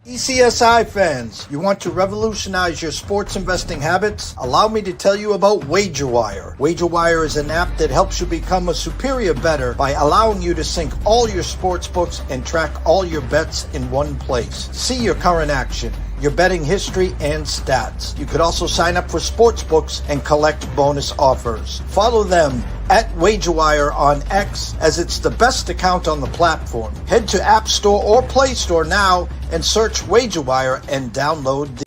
TPCSI fans, you want to revolutionize your sports investing habits? Allow me to tell you about WagerWire. WagerWire is an app that helps you become a superior bettor by allowing you to sync all your sports books and track all your bets in one place. See your current action, your betting history, and stats. You could also sign up for sports books and collect bonus offers. Follow them at WagerWire on X, as it's the best account on the platform. Head to App Store or Play Store now and search WagerWire and download the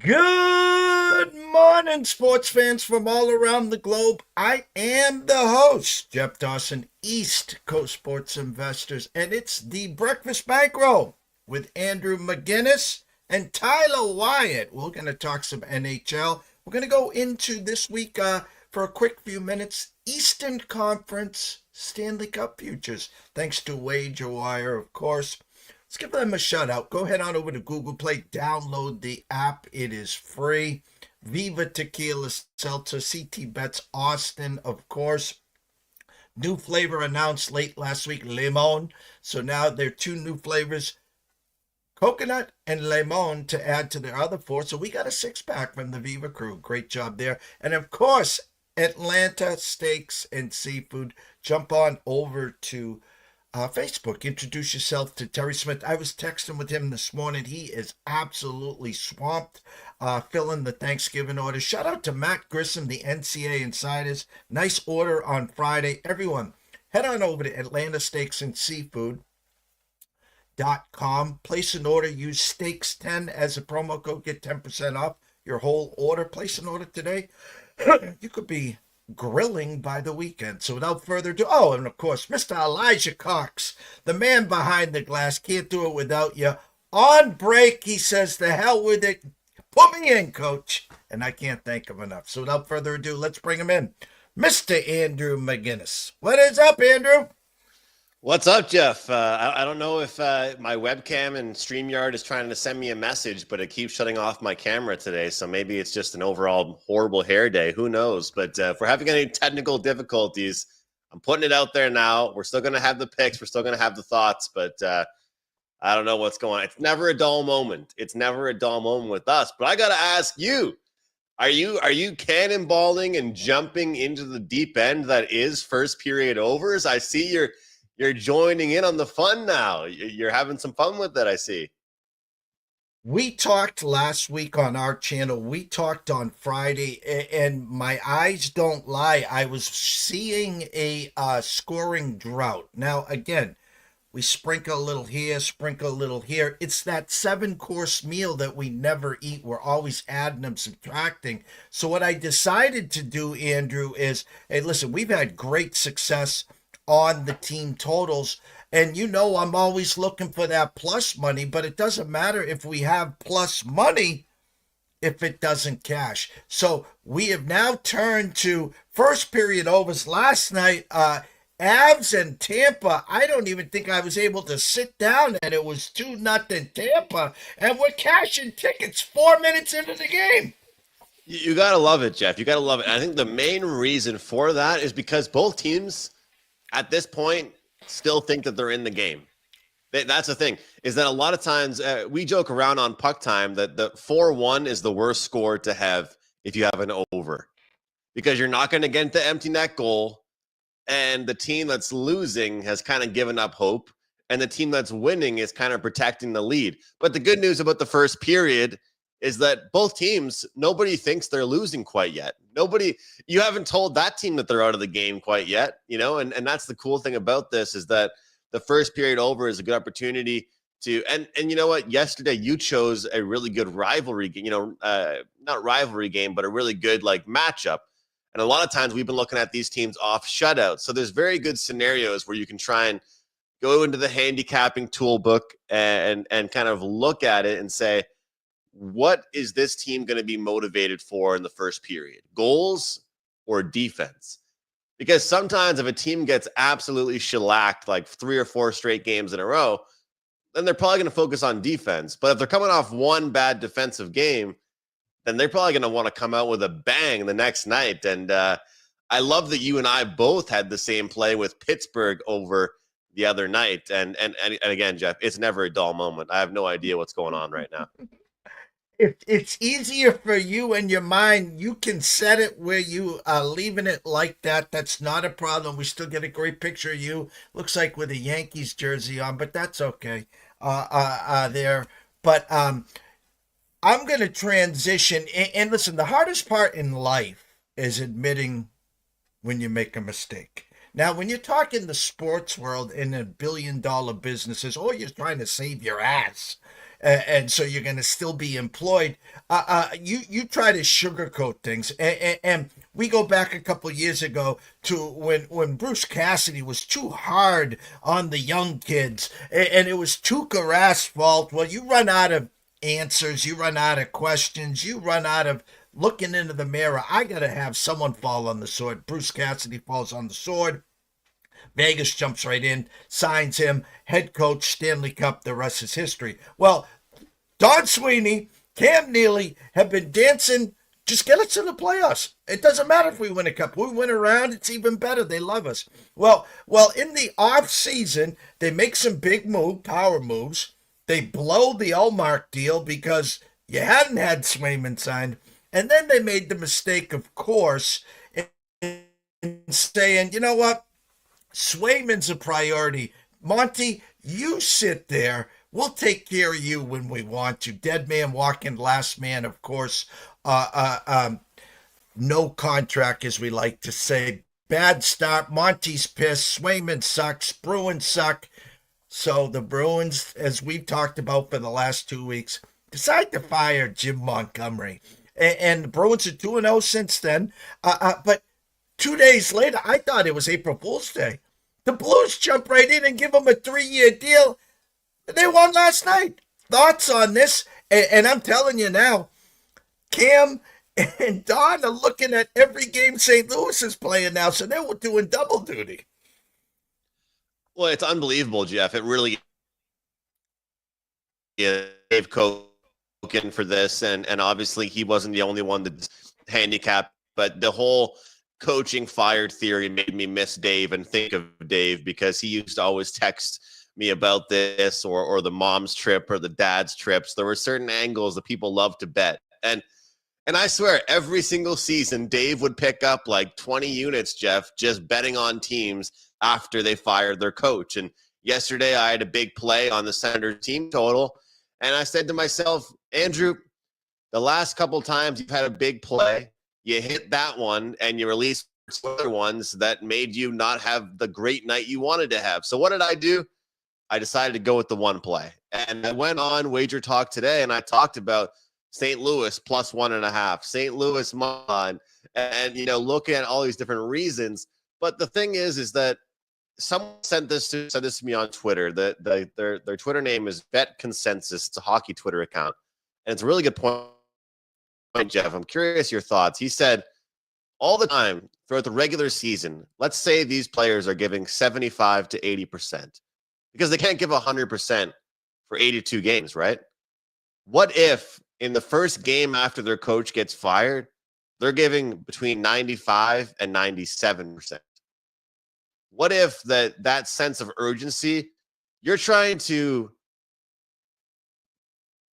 Good morning, sports fans from all around the globe. I am the host, Jeff Dawson, East Coast Sports Investors, and it's the Breakfast Bankroll with Andrew McInnis and Tyler Wyatt. We're going to talk some NHL. We're going to go into this week for a quick few minutes, Eastern Conference Stanley Cup futures, thanks to WagerWire, of course. Let's give them a shout out. Go head on over to Google Play, download the app. It is free. Viva Tequila Seltzer, CT Bets Austin, of course. New flavor announced late last week, limon. So now there are two new flavors, coconut and lemon, to add to their other four. So we got a six-pack from the Viva crew. Great job there. And of course, Atlanta Steaks and Seafood. Jump on over to Facebook. Introduce yourself to Terry Smith. I was texting with him this morning. He is absolutely swamped filling the Thanksgiving order. Shout out to Matt Grissom, the NCAA Insiders. Nice order on Friday. Everyone, head on over to Atlanta Steaks and Seafood.com. Place an order. Use Steaks10 as a promo code. Get 10% off your whole order. Place an order today. You could be grilling by the weekend. So without further ado, and of course, Mr. Elijah Cox, the man behind the glass. Can't do it without you. On break, he says, the hell with it. Put me in, coach. And I can't thank him enough. So without further ado, let's bring him in. Mr. Andrew McInnis. What is up, Andrew? What's up, Jeff? I don't know if my webcam and StreamYard is trying to send me a message, but it keeps shutting off my camera today. So maybe it's just an overall horrible hair day. Who knows? But if we're having any technical difficulties, I'm putting it out there now. We're still going to have the picks. We're still going to have the thoughts. But I don't know what's going on. It's never a dull moment. It's never a dull moment with us. But I got to ask you, are you cannonballing and jumping into the deep end that is first period overs? I see you're joining in on the fun now. You're having some fun with it, I see. We talked last week on our channel. We talked on Friday, and my eyes don't lie. I was seeing a scoring drought. Now, again, we sprinkle a little here, sprinkle a little here. It's that 7-course meal that we never eat. We're always adding and subtracting. So what I decided to do, Andrew, is, hey, listen, we've had great success on the team totals, and you know I'm always looking for that plus money, but it doesn't matter if we have plus money if it doesn't cash. So we have now turned to first period overs. Last night, Avs and Tampa, I don't even think I was able to sit down, and it was 2-0 Tampa, and we're cashing tickets 4 minutes into the game. You got to love it, Jeff. You got to love it. And I think the main reason for that is because both teams at this point still think that they're in the game. That's the thing, is that a lot of times we joke around on Puck Time that the 4-1 is the worst score to have if you have an over, because you're not going to get into empty net goal, and the team that's losing has kind of given up hope. and the team that's winning is kind of protecting the lead. But the good news about the first period is that both teams, nobody thinks they're losing quite yet. You haven't told that team that they're out of the game quite yet, and that's the cool thing about this, is that the first period over is a good opportunity to, and you know what, yesterday you chose a really good rivalry, not rivalry game, but a really good like matchup. And a lot of times we've been looking at these teams off shutouts. So there's very good scenarios where you can try and go into the handicapping toolbook and kind of look at it and say, what is this team going to be motivated for in the first period? Goals or defense? Because sometimes if a team gets absolutely shellacked like 3 or 4 straight games in a row, then they're probably going to focus on defense. But if they're coming off one bad defensive game, then they're probably going to want to come out with a bang the next night. And I love that you and I both had the same play with Pittsburgh over the other night. And again, Jeff, it's never a dull moment. I have no idea what's going on right now. If it's easier for you and your mind, you can set it where you are leaving it like that. That's not a problem. We still get a great picture of you. Looks like with a Yankees jersey on, but that's okay. There. But I'm going to transition. And listen, the hardest part in life is admitting when you make a mistake. Now, when you're talking the sports world in a billion-dollar businesses, or you're trying to save your ass, and so you're going to still be employed, you try to sugarcoat things. And we go back a couple of years ago to when Bruce Cassidy was too hard on the young kids, and it was Tuukka Rask's fault. Well, you run out of answers, you run out of questions, you run out of looking into the mirror. I got to have someone fall on the sword. Bruce Cassidy falls on the sword. Vegas jumps right in, signs him, head coach, Stanley Cup, the rest is history. Well, Don Sweeney, Cam Neely have been dancing, just get us to the playoffs. It doesn't matter if we win a cup. We win a round, it's even better. They love us. Well, in the off season, they make some big power moves. They blow the Ullmark deal because you hadn't had Swayman signed. And then they made the mistake, of course, in saying, you know what? Swayman's a priority. Monty, you sit there. We'll take care of you when we want to. Dead man walking, last man, of course. No contract, as we like to say. Bad start. Monty's pissed. Swayman sucks. Bruins suck. So the Bruins, as we've talked about for the last 2 weeks, decide to fire Jim Montgomery. And the Bruins are 2-0 since then. But 2 days later, I thought it was April Fool's Day. The Blues jump right in and give them a 3-year deal. They won last night. Thoughts on this? And I'm telling you now, Cam and Don are looking at every game St. Louis is playing now, so they're doing double duty. Well, it's unbelievable, Jeff. It really is. Dave Koken for this, and obviously he wasn't the only one that's handicapped, but the whole coaching fired theory made me miss Dave and think of Dave, because he used to always text me about this or the mom's trip or the dad's trips. There were certain angles that people love to bet. And I swear every single season, Dave would pick up like 20 units, Jeff, just betting on teams after they fired their coach. And yesterday I had a big play on the Senators team total. And I said to myself, Andrew, the last couple times you've had a big play, you hit that one and you released other ones that made you not have the great night you wanted to have. So what did I do? I decided to go with the one play. And I went on Wager Talk today and I talked about St. Louis plus 1.5, St. Louis money, and looking at all these different reasons. But the thing is that someone sent this to me on Twitter. Their Twitter name is Bet Consensus. It's a hockey Twitter account. And it's a really good point, Jeff. I'm curious your thoughts. He said, all the time throughout the regular season, let's say these players are giving 75 to 80%, because they can't give 100% for 82 games, right? What if in the first game after their coach gets fired, they're giving between 95 and 97%? What if that sense of urgency, you're trying to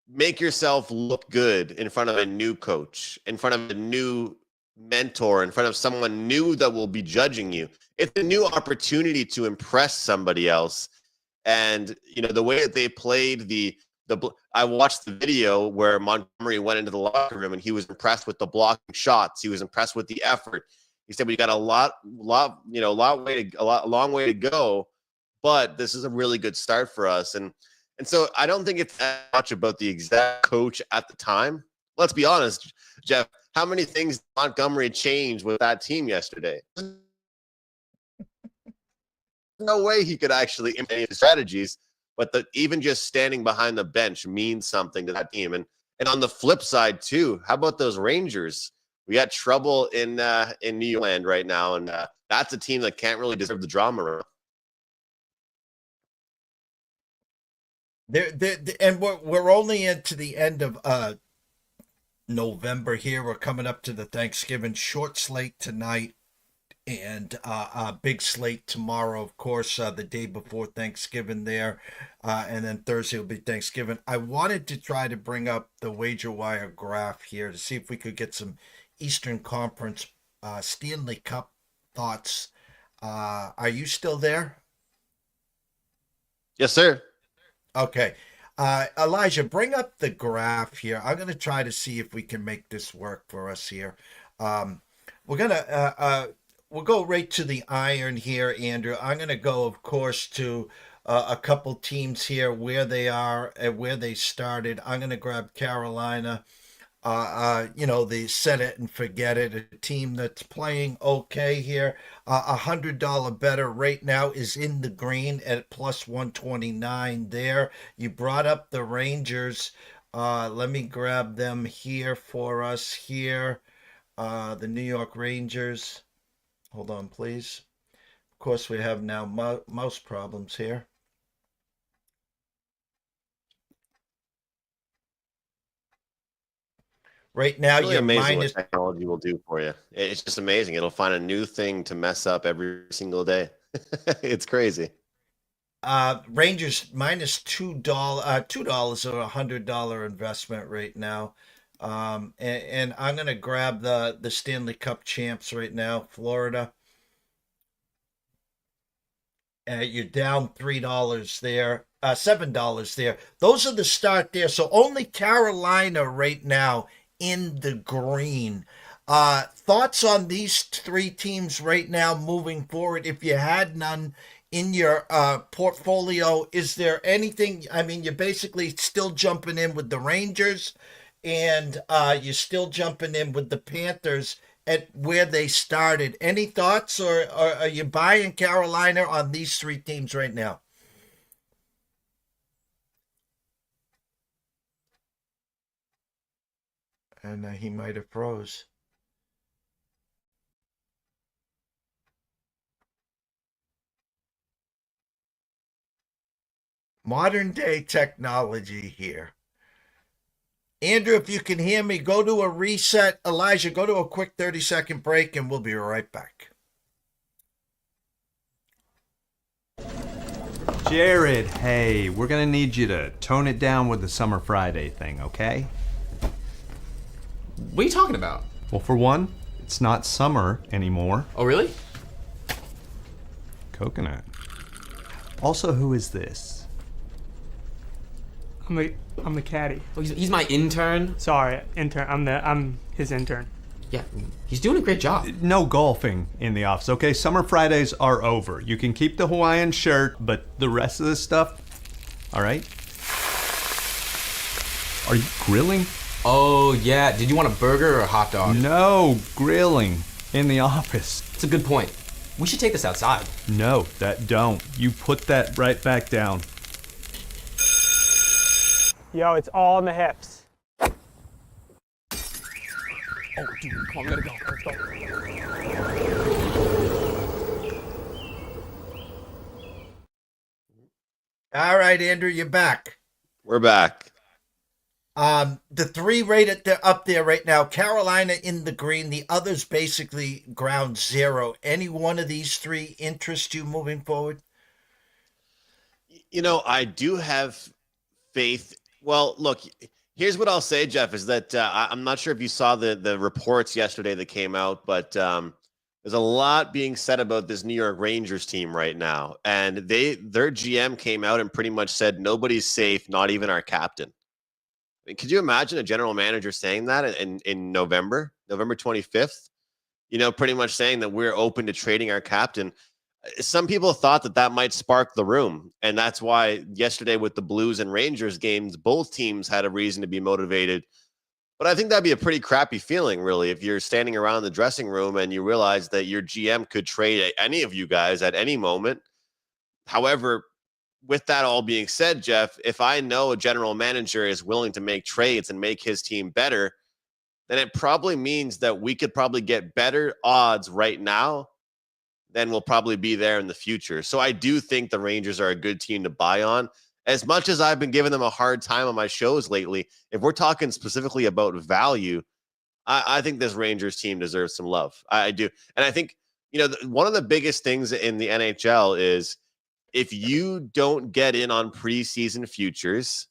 make yourself look good in front of a new coach, in front of a new mentor, in front of someone new that will be judging you. It's a new opportunity to impress somebody else. And, the way that they played I watched the video where Montgomery went into the locker room and he was impressed with the blocking shots. He was impressed with the effort. He said, we got a long way to go, but this is a really good start for us. And so I don't think it's that much about the exact coach at the time. Let's be honest, Jeff, how many things Montgomery changed with that team yesterday? No way he could actually implement any strategies, but even just standing behind the bench means something to that team. And on the flip side too, how about those Rangers? We got trouble in New York right now, and that's a team that can't really deserve the drama. And we're only into the end of November here. We're coming up to the Thanksgiving short slate tonight, and a big slate tomorrow, of course, the day before Thanksgiving there, and then Thursday will be Thanksgiving. I wanted to try to bring up the wager wire graph here to see if we could get some Eastern Conference Stanley Cup thoughts. Are you still there? Yes, sir. Okay. Elijah, bring up the graph here. I'm going to try to see if we can make this work for us here. We're going to we'll go right to the iron here, Andrew. I'm going to go, of course, to a couple teams here, where they are and where they started. I'm going to grab Carolina. They set it and forget it. A team that's playing okay here. $100 better right now is in the green at plus 129 there. You brought up the Rangers. Let me grab them here for us here. The New York Rangers. Hold on, please. Of course, we have now mouse problems here. Right now, it's really you're amazing what technology will do for you. It's just amazing. It'll find a new thing to mess up every single day. It's crazy. Rangers minus $2 or $100 investment right now. And I'm gonna grab the Stanley Cup champs right now, Florida. You're down $3 there, $7 there. Those are the start there. So only Carolina right now in the green. Thoughts on these three teams right now moving forward? If you had none in your portfolio, is there anything? I mean, you're basically still jumping in with the Rangers, and you're still jumping in with the Panthers at where they started. Any thoughts, or are you buying Carolina on these three teams right now? And he might have froze. Modern day technology here. Andrew, if you can hear me, go to a reset. Elijah, go to a quick 30-second break, and we'll be right back. Jared, hey, we're going to need you to tone it down with the Summer Friday thing, okay? What are you talking about? Well, for one, it's not summer anymore. Oh, really? Coconut. Also, who is this? I'm the caddy. Oh, he's my intern. Sorry, intern. I'm his intern. Yeah, he's doing a great job. No golfing in the office, okay? Summer Fridays are over. You can keep the Hawaiian shirt, but the rest of the stuff, all right? Are you grilling? Oh, yeah. Did you want a burger or a hot dog? No, grilling in the office. It's a good point. We should take this outside. No, that don't. You put that right back down. Yo, it's all in the hips. Oh, dude, come on, we gotta go. Let's go. All right, Andrew, you're back. We're back. The three right up there right now, Carolina in the green, the others basically ground zero. Any one of these three interest you moving forward? I do have faith. Well, look, here's what I'll say, Jeff, is that I'm not sure if you saw the reports yesterday that came out, but the There's a lot being said about this New York Rangers team right now. And their GM came out and pretty much said, nobody's safe, not even our captain. I mean, could you imagine a general manager saying that in November 25th? Pretty much saying that we're open to trading our captain. Some people thought that might spark the room. And that's why yesterday with the Blues and Rangers games, both teams had a reason to be motivated. But I think that'd be a pretty crappy feeling, really, if you're standing around the dressing room and you realize that your GM could trade any of you guys at any moment. However, with that all being said, Jeff, if I know a general manager is willing to make trades and make his team better, then it probably means that we could probably get better odds right now than we'll probably be there in the future. So I do think the Rangers are a good team to buy on. As much as I've been giving them a hard time on my shows lately, if we're talking specifically about value, I think this Rangers team deserves some love. I do. And I think, one of the biggest things in the NHL is if you don't get in on preseason futures,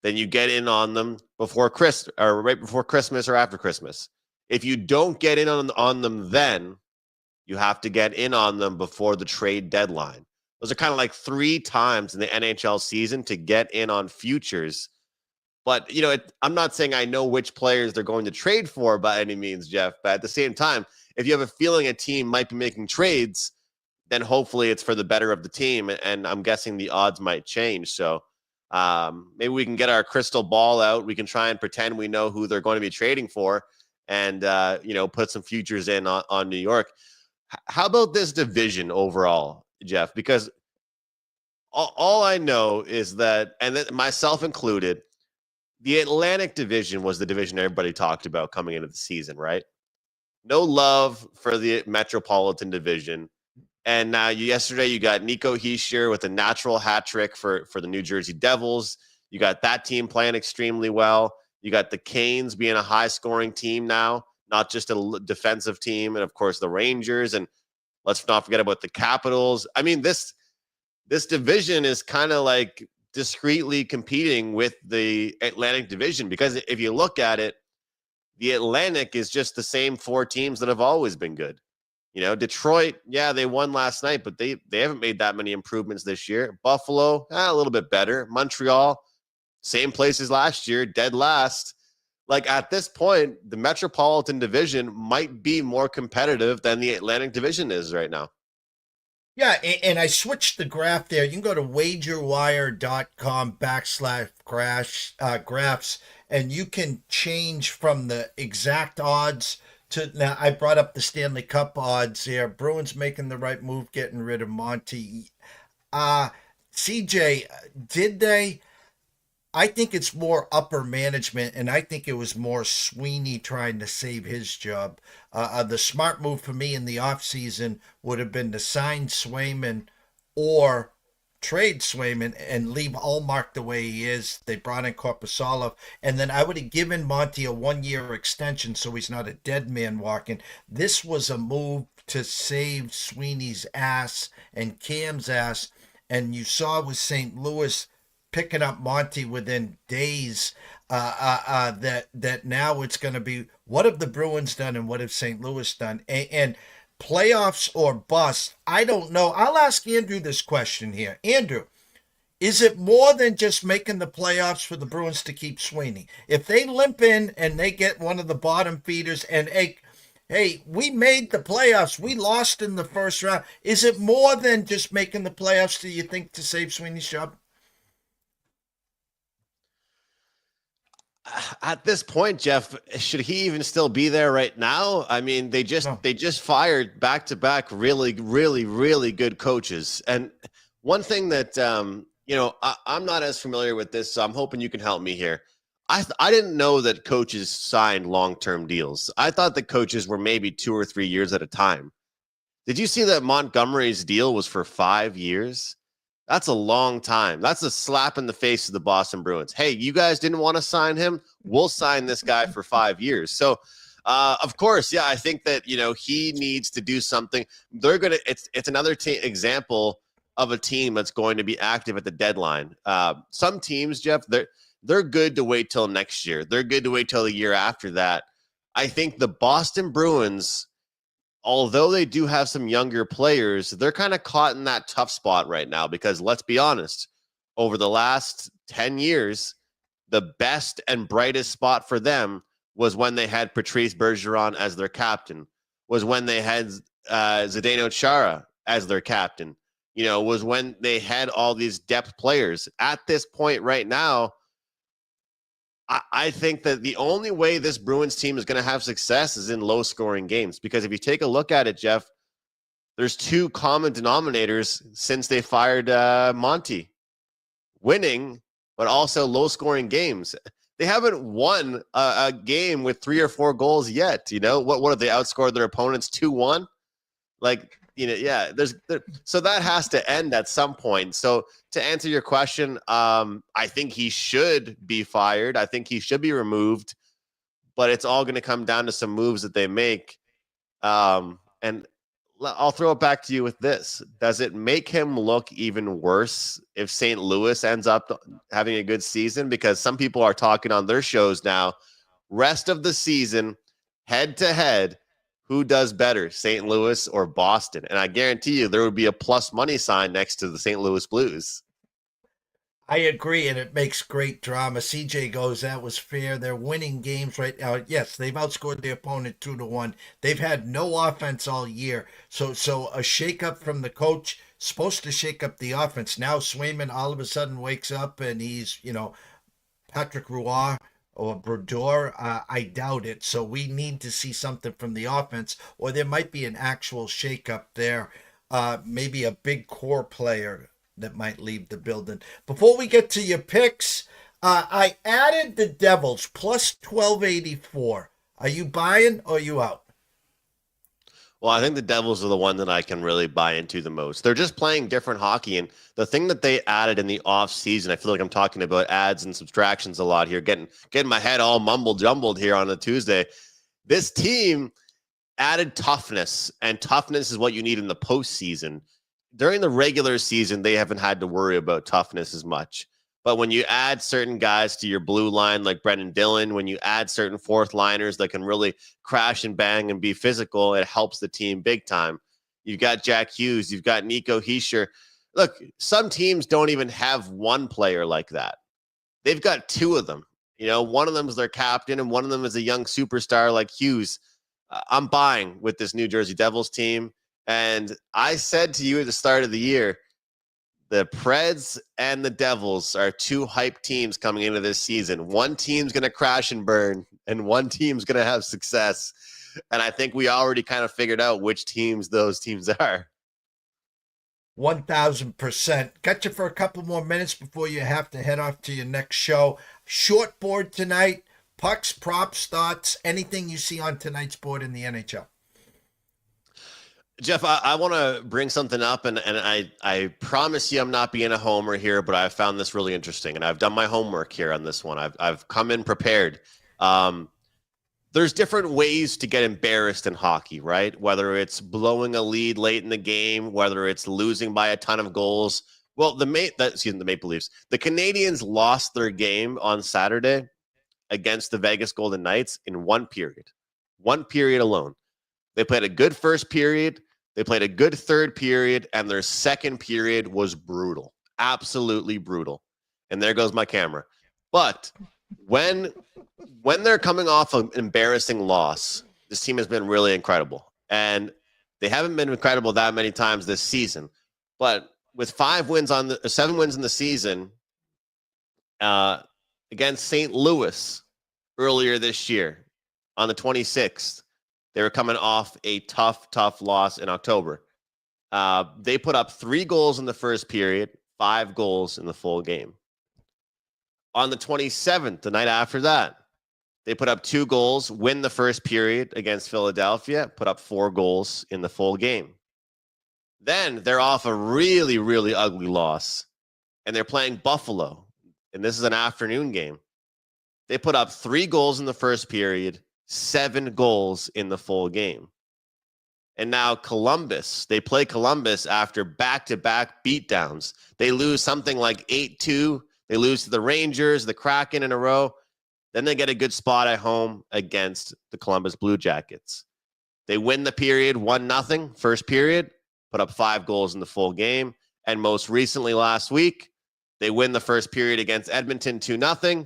then you get in on them before Christmas or right before Christmas or after Christmas. If you don't get in on them then, you have to get in on them before the trade deadline. Those are kind of like 3 times in the NHL season to get in on futures. But, I'm not saying I know which players they're going to trade for by any means, Jeff. But at the same time, if you have a feeling a team might be making trades, then hopefully it's for the better of the team. And I'm guessing the odds might change. So maybe we can get our crystal ball out. We can try and pretend we know who they're going to be trading for and, put some futures in on New York. How about this division overall, Jeff? Because all I know is that, and myself included, the Atlantic Division was the division everybody talked about coming into the season, right? No love for the Metropolitan Division. And now yesterday you got Nico Hischier with a natural hat trick for the New Jersey Devils. You got that team playing extremely well. You got the Canes being a high-scoring team now, not just a defensive team. And, of course, the Rangers. And let's not forget about the Capitals. I mean, this division is kind of like discreetly competing with the Atlantic Division, because if you look at it, the Atlantic is just the same 4 teams that have always been good. Detroit, yeah, they won last night, but they haven't made that many improvements this year. Buffalo, a little bit better. Montreal, same place as last year, dead last. Like, at this point, the Metropolitan Division might be more competitive than the Atlantic Division is right now. Yeah, and I switched the graph there. You can go to wagerwire.com/graphs, and you can change from the exact odds to, now I brought up the Stanley Cup odds here. Bruins making the right move, getting rid of Monty. CJ, did they? I think it's more upper management, and I think it was more Sweeney trying to save his job. The smart move for me in the offseason would have been to sign Swayman or trade Swayman and leave Ullmark the way he is. They brought in Korpisalo, and then I would have given Monty a 1-year extension so he's not a dead man walking. This was a move to save Sweeney's ass and Cam's ass, and you saw with St. Louis picking up Monty within days, that now it's going to be, what have the Bruins done and what have St. Louis done? And playoffs or bust, I don't know. I'll ask Andrew this question here. Andrew, is it more than just making the playoffs for the Bruins to keep Sweeney? If they limp in and they get one of the bottom feeders and, hey, we made the playoffs, we lost in the first round, is it more than just making the playoffs, do you think, to save Sweeney's job? At this point, Jeff, should he even still be there right now? I mean, they just fired back-to-back really, really, really good coaches. And one thing that, I'm not as familiar with this, so I'm hoping you can help me here. I didn't know that coaches signed long-term deals. I thought that coaches were maybe 2 or 3 years at a time. Did you see that Montgomery's deal was for 5 years? That's a long time. That's a slap in the face of the Boston Bruins. Hey, you guys didn't want to sign him? We'll sign this guy for 5 years. So, of course, yeah, I think that, he needs to do something. It's another example of a team that's going to be active at the deadline. Some teams, Jeff, they're good to wait till next year. They're good to wait till the year after that. I think the Boston Bruins although they do have some younger players, they're kind of caught in that tough spot right now because let's be honest, over the last 10 years, the best and brightest spot for them was when they had Patrice Bergeron as their captain, was when they had Zdeno Chara as their captain, was when they had all these depth players. At this point right now, I think that the only way this Bruins team is going to have success is in low-scoring games. Because if you take a look at it, Jeff, there's two common denominators since they fired Monty. Winning, but also low-scoring games. They haven't won a game with 3 or 4 goals yet. What have they outscored their opponents 2-1? So that has to end at some point. So to answer your question, I think he should be fired. I think he should be removed, but it's all going to come down to some moves that they make. And I'll throw it back to you with this. Does it make him look even worse if St. Louis ends up having a good season? Because some people are talking on their shows now, rest of the season, head to head, who does better, St. Louis or Boston? And I guarantee you there would be a plus money sign next to the St. Louis Blues. I agree, and it makes great drama. CJ goes, that was fair. They're winning games right now. Yes, they've outscored the opponent 2-1. They've had no offense all year. So a shakeup from the coach, supposed to shake up the offense. Now Swayman all of a sudden wakes up and he's, Patrick Roy or Brodeur, I doubt it. So we need to see something from the offense, or there might be an actual shakeup there. Maybe a big core player that might leave the building. Before we get to your picks, I added the Devils plus 1284. Are you buying or are you out? Well, I think the Devils are the one that I can really buy into the most. They're just playing different hockey. And the thing that they added in the offseason, I feel like I'm talking about adds and subtractions a lot here, getting my head all mumble-jumbled here on a Tuesday. This team added toughness, and toughness is what you need in the postseason. During the regular season, they haven't had to worry about toughness as much. But when you add certain guys to your blue line like Brendan Dillon, when you add certain fourth liners that can really crash and bang and be physical, it helps the team big time. You've got Jack Hughes. You've got Nico Hischier. Look, some teams don't even have one player like that. They've got 2 of them. One of them is their captain and one of them is a young superstar like Hughes. I'm buying with this New Jersey Devils team. And I said to you at the start of the year, the Preds and the Devils are 2 hype teams coming into this season. One team's going to crash and burn, and one team's going to have success. And I think we already kind of figured out which teams those teams are. 1,000%. Got you for a couple more minutes before you have to head off to your next show. Short board tonight. Pucks, props, thoughts, anything you see on tonight's board in the NHL. Jeff, I want to bring something up, and I promise you I'm not being a homer here, but I found this really interesting, and I've done my homework here on this one. I've come in prepared. There's different ways to get embarrassed in hockey, right? Whether it's blowing a lead late in the game, whether it's losing by a ton of goals. Well, the Maple Leafs. The Canadians lost their game on Saturday against the Vegas Golden Knights in one period alone. They played a good first period. They played a good third period, and their second period was brutal, absolutely brutal. And there goes my camera. But when they're coming off an embarrassing loss, this team has been really incredible. And they haven't been incredible that many times this season. But with 7 wins in the season against St. Louis earlier this year on the 26th, they were coming off a tough loss in October. They put up 3 goals in the first period, 5 goals in the full game. On the 27th, the night after that, they put up 2 goals, win the first period against Philadelphia, put up 4 goals in the full game. Then they're off a really, really ugly loss, and they're playing Buffalo, and this is an afternoon game. They put up 3 goals in the first period, 7 goals in the full game. And now Columbus, they play Columbus after back-to-back beatdowns. They lose something like 8-2. They lose to the Rangers, the Kraken in a row. Then they get a good spot at home against the Columbus Blue Jackets. They win the period 1-0, first period, put up 5 goals in the full game. And most recently last week, they win the first period against Edmonton 2-0,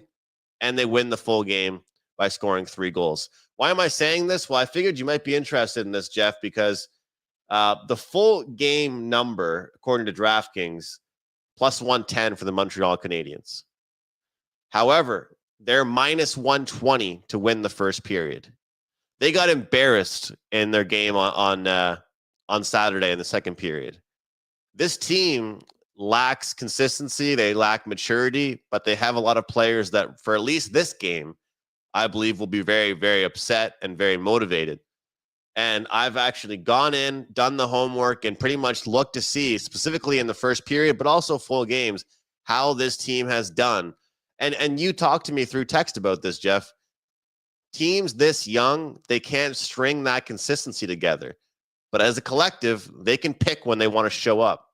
and they win the full game by scoring 3 goals. Why am I saying this? Well, I figured you might be interested in this, Jeff, because the full game number, according to DraftKings, plus 110 for the Montreal Canadiens. However, they're minus 120 to win the first period. They got embarrassed in their game on Saturday in the second period. This team lacks consistency. They lack maturity, but they have a lot of players that, for at least this game, I believe will be very, very upset and very motivated. And I've actually gone in, done the homework, and pretty much looked to see, specifically in the first period, but also full games, how this team has done. And you talked to me through text about this, Jeff. Teams this young, they can't string that consistency together. But as a collective, they can pick when they want to show up.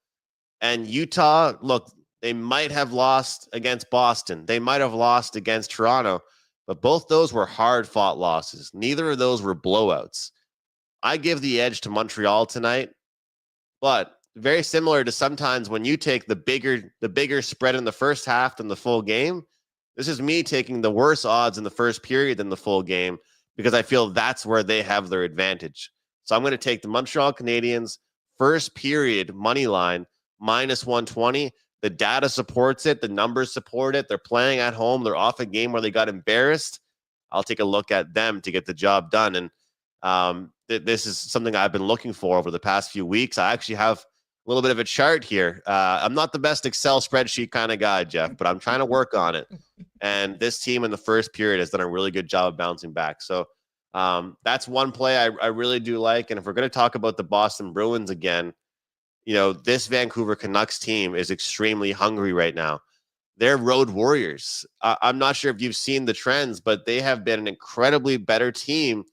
And Utah, look, they might have lost against Boston. They might have lost against Toronto. But both those were hard-fought losses. Neither of those were blowouts. I give the edge to Montreal tonight, but very similar to sometimes when you take the bigger spread in the first half than the full game. This is me taking the worse odds in the first period than the full game because I feel that's where they have their advantage. So I'm going to take the Montreal Canadiens first period money line minus 120. The data supports it. The numbers support it. They're playing at home. They're off a game where they got embarrassed. I'll take a look at them to get the job done. And this is something I've been looking for over the past few weeks. I actually have a little bit of a chart here. I'm not the best Excel spreadsheet kind of guy, Jeff, but I'm trying to work on it. And this team in the first period has done a really good job of bouncing back. So that's one play I really do like. And if we're going to talk about the Boston Bruins again, you know, this Vancouver Canucks team is extremely hungry right now. They're road warriors. I'm not sure if you've seen the trends, but they have been an incredibly better team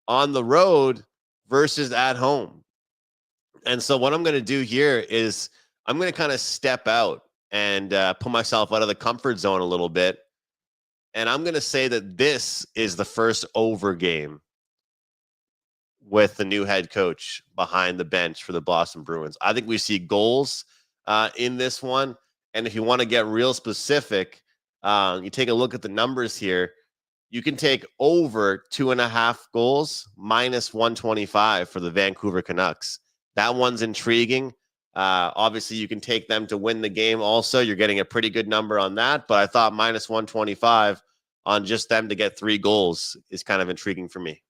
on the road versus at home. And so what I'm going to do here is I'm going to kind of step out and put myself out of the comfort zone a little bit. And I'm going to say that this is the first over game with the new head coach behind the bench for the Boston Bruins. I think we see goals in this one. And if you want to get real specific, you take a look at the numbers here. You can take over 2.5 goals minus 125 for the Vancouver Canucks. That one's intriguing. Obviously, you can take them to win the game also. You're getting a pretty good number on that. But I thought minus 125 on just them to get 3 goals is kind of intriguing for me.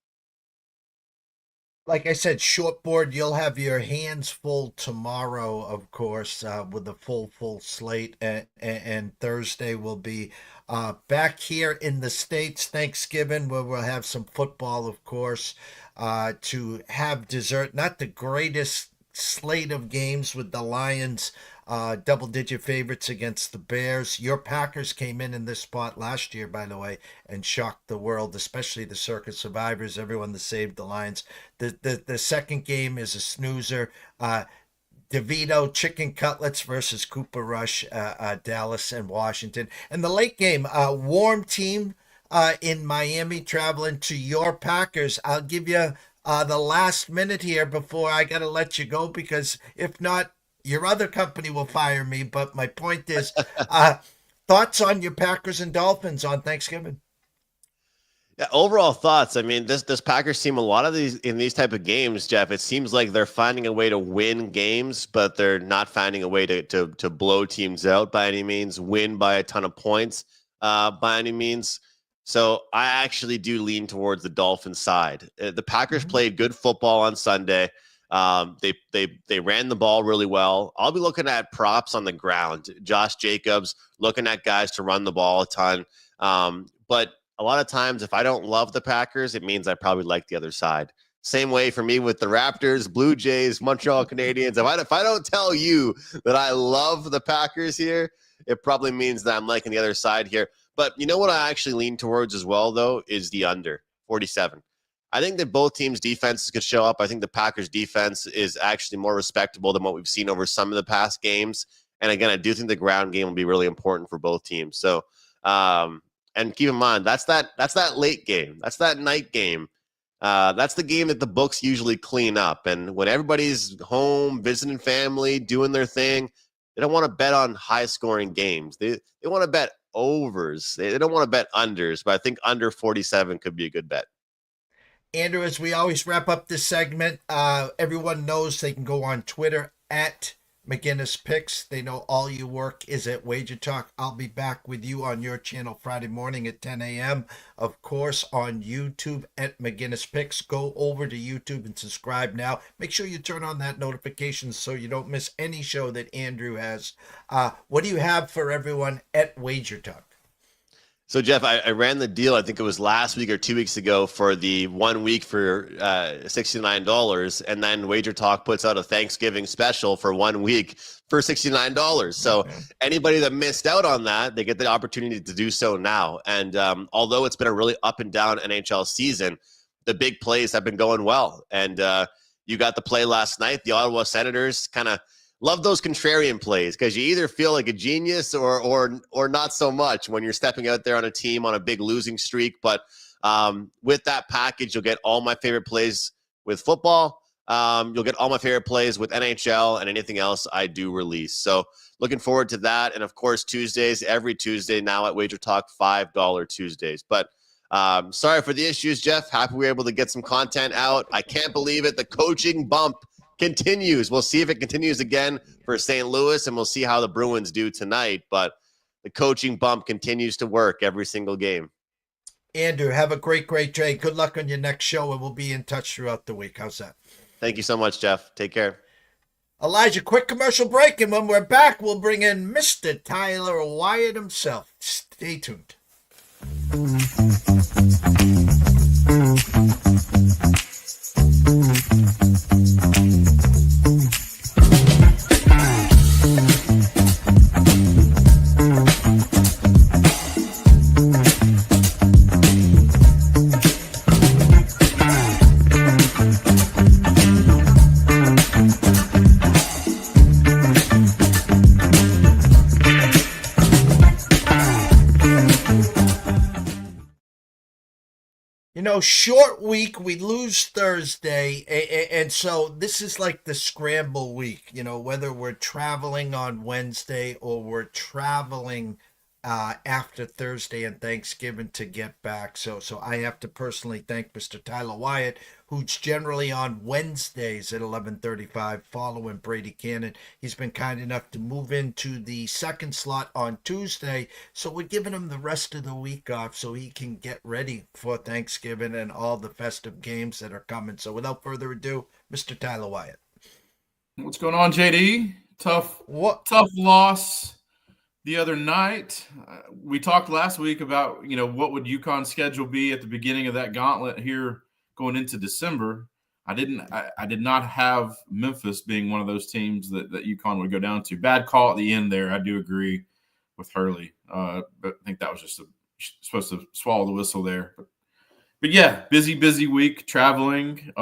Like I said, short board, you'll have your hands full tomorrow, of course, with the full slate. And Thursday will be back here in the States, Thanksgiving, where we'll have some football, of course, to have dessert. Not the greatest slate of games with the Lions, double-digit favorites against the Bears. Your Packers came in this spot last year, by the way, and shocked the world, especially the Circus Survivors, everyone that saved the Lions. The second game is a snoozer. DeVito chicken cutlets versus Cooper Rush, Dallas and Washington. And the late game, warm team in Miami traveling to your Packers. I'll give you the last minute here before I got to let you go, because if not, your other company will fire me. But my point is, thoughts on your Packers and Dolphins on Thanksgiving? Yeah, overall thoughts. I mean, this Packers team, a lot of these type of games, Jeff, it seems like they're finding a way to win games, but they're not finding a way to blow teams out by any means, win by a ton of points by any means. So I actually do lean towards the Dolphins side. The Packers played good football on Sunday. They ran the ball really well. I'll be looking at props on the ground. Josh Jacobs, looking at guys to run the ball a ton. But a lot of times, if I don't love the Packers, it means I probably like the other side. Same way for me with the Raptors, Blue Jays, Montreal Canadiens. If I don't tell you that I love the Packers here, it probably means that I'm liking the other side here. But you know what I actually lean towards as well, though, is the under 47. I think that both teams' defenses could show up. I think the Packers' defense is actually more respectable than what we've seen over some of the past games. And again, I do think the ground game will be really important for both teams. So, and keep in mind, that's that late game. That's that night game. That's the game that the books usually clean up. And when everybody's home, visiting family, doing their thing, they don't want to bet on high-scoring games. They want to bet overs. They don't want to bet unders, but I think under 47 could be a good bet. Andrew, as we always wrap up this segment, everyone knows they can go on Twitter at McInnis Picks. They know all your work is at Wager Talk. I'll be back with you on your channel Friday morning at 10 a.m. Of course, on YouTube at McInnis Picks. Go over to YouTube and subscribe now. Make sure you turn on that notification so you don't miss any show that Andrew has. What do you have for everyone at Wager Talk? So, Jeff, I ran the deal, I think it was last week or 2 weeks ago, for the 1 week for $69. And then Wager Talk puts out a Thanksgiving special for 1 week for $69. So anybody that missed out on that, they get the opportunity to do so now. And although it's been a really up and down NHL season, the big plays have been going well. And you got the play last night. The Ottawa Senators kind of love those contrarian plays because you either feel like a genius or not so much when you're stepping out there on a team on a big losing streak. But with that package, you'll get all my favorite plays with football. You'll get all my favorite plays with NHL and anything else I do release. So looking forward to that. And of course, Tuesdays, every Tuesday now at Wager Talk, $5 Tuesdays. But sorry for the issues, Jeff. Happy we were able to get some content out. I can't believe it. The coaching bump continues. We'll see if it continues again for St. Louis, and we'll see how the Bruins do tonight. But the coaching bump continues to work every single game. Andrew, have a great day. Good luck on your next show, and we'll be in touch throughout the week. How's that? Thank you so much, Jeff. Take care. Elijah, quick commercial break, and when we're back, we'll bring in Mr. Tyler Wyatt himself. Stay tuned. You know, short week, we lose Thursday, and so this is like the scramble week, you know, whether we're traveling on Wednesday or we're traveling after Thursday and Thanksgiving to get back. So I have to personally thank Mr. Tyler Wyatt, who's generally on Wednesdays at 11:35 following Brady Kannon. He's been kind enough to move into the second slot on Tuesday, so we're giving him the rest of the week off so he can get ready for Thanksgiving and all the festive games that are coming. So without further ado, Mr. Tyler Wyatt. What's going on, JD? Tough loss the other night. We talked last week about, you know, what would UConn's schedule be at the beginning of that gauntlet here going into December. I did not have Memphis being one of those teams that UConn would go down to. Bad call at the end there. I do agree with Hurley. But I think that was just supposed to swallow the whistle there. But yeah, busy week traveling.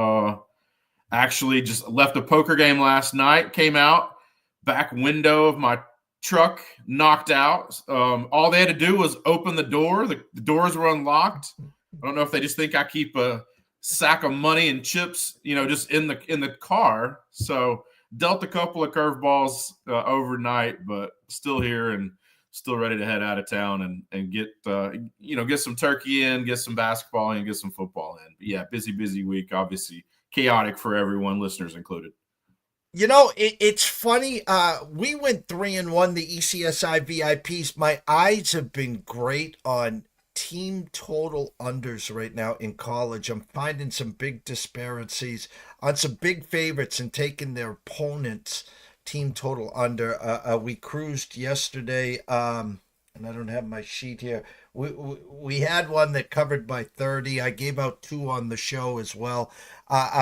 Actually just left a poker game last night, came out, back window of my truck knocked out. All they had to do was open the door. The doors were unlocked. I don't know if they just think I keep a sack of money and chips, you know, just in the car. So dealt a couple of curveballs overnight, but still here and still ready to head out of town and get get some turkey in, get some basketball in, get some football in. But yeah, busy week. Obviously chaotic for everyone, listeners included. You know, it's funny. We went 3-1, the ECSI VIPs. My eyes have been great on team total unders right now in college. I'm finding some big disparities on some big favorites and taking their opponents' team total under. We cruised yesterday, and I don't have my sheet here. We had one that covered by 30. I gave out 2 on the show as well.